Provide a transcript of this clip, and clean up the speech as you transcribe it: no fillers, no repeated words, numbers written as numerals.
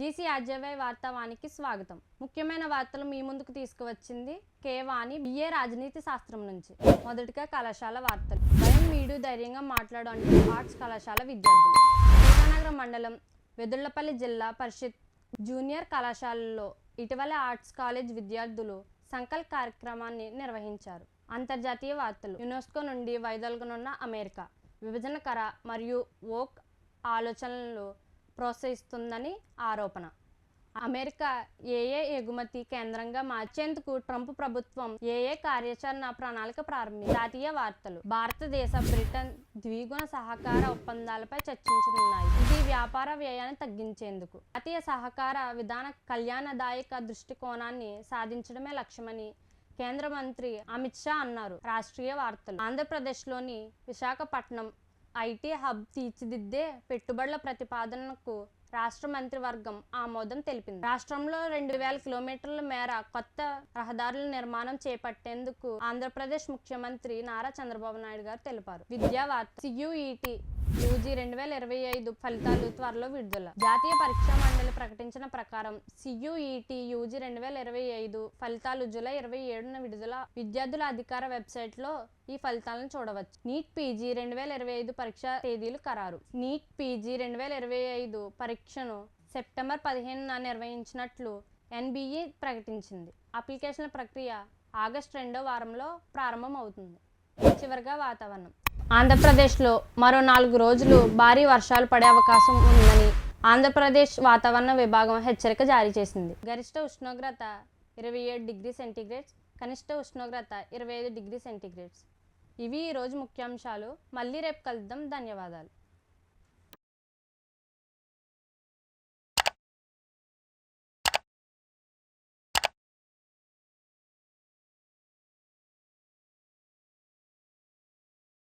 GC RJY వార్తావానికి స్వాగతం. ముఖ్యమైన వార్తలు మీ ముందుకు తీసుకువచ్చింది కేవాణి బిఏ రాజనీతి శాస్త్రం నుంచి. మొదటిగా కళాశాల వార్తలు. భయం వీడు ధైర్యంగా మాట్లాడు అంటూ ఆర్ట్స్ కళాశాల విద్యార్థులు. సీతానగరం మండలం వెదుళ్లపల్లి జిల్లా పరిషత్ జూనియర్ కళాశాలలో ఇటీవల ఆర్ట్స్ కాలేజ్ విద్యార్థులు సంకల్ప్ కార్యక్రమాన్ని నిర్వహించారు. అంతర్జాతీయ వార్తలు. యునెస్కో నుండి వైదొలగనున్న అమెరికా విభజనకర మరియు వోక్ ఆలోచనలు ప్రోత్సహిస్తుందని ఆరోపణ. అమెరికా ఏఏ ఎగుమతి కేంద్రంగా మార్చేందుకు ట్రంప్ ప్రభుత్వం ఏఏ కార్యాచరణ ప్రణాళిక ప్రారంభించింది. జాతీయ వార్తలు. భారతదేశ బ్రిటన్ ద్విగుణ సహకార ఒప్పందాలపై చర్చించనున్నాయి. ఇది వ్యాపార వ్యయాన్ని తగ్గించేందుకు జాతీయ సహకార విధాన కళ్యాణదాయక దృష్టికోణాన్ని సాధించడమే లక్ష్యమని కేంద్ర మంత్రి అమిత్ షా అన్నారు. రాష్ట్రీయ వార్తలు. ఆంధ్రప్రదేశ్లోని విశాఖపట్నం ఐటీ హబ్ తీర్చిదిద్దే పెట్టుబడుల ప్రతిపాదనకు రాష్ట్ర మంత్రివర్గం ఆమోదం తెలిపింది. రాష్ట్రంలో 2000 కిలోమీటర్ల మేర కొత్త రహదారుల నిర్మాణం చేపట్టేందుకు ఆంధ్రప్రదేశ్ ముఖ్యమంత్రి నారా చంద్రబాబు నాయుడు గారు తెలిపారు. విద్యా వార్త. CUET యూజీ 2025 ఫలితాలు త్వరలో విడుదల. జాతీయ పరీక్షా మండలి ప్రకటించిన ప్రకారం CUET యూజీ 2025 ఫలితాలు జూలై 27న విడుదల. విద్యార్థుల అధికార వెబ్సైట్లో ఈ ఫలితాలను చూడవచ్చు. నీట్ PG 2025 పరీక్ష తేదీలు ఖరారు. నీట్ PG 2025 పరీక్షను సెప్టెంబర్ 15న నిర్వహించినట్లు NBA ప్రకటించింది. అప్లికేషన్ల ప్రక్రియ ఆగస్టు 2వ వారంలో ప్రారంభం అవుతుంది. చివరిగా వాతావరణం. ఆంధ్రప్రదేశ్లో మరో 4 రోజులు భారీ వర్షాలు పడే అవకాశం ఉందని ఆంధ్రప్రదేశ్ వాతావరణ విభాగం హెచ్చరిక జారీ చేసింది. గరిష్ట ఉష్ణోగ్రత 27 డిగ్రీ సెంటీగ్రేడ్స్, కనిష్ట ఉష్ణోగ్రత 25 డిగ్రీ సెంటీగ్రేడ్స్. ఇవి ఈరోజు ముఖ్యాంశాలు. మళ్ళీ రేపు కలుద్దాం. ధన్యవాదాలు.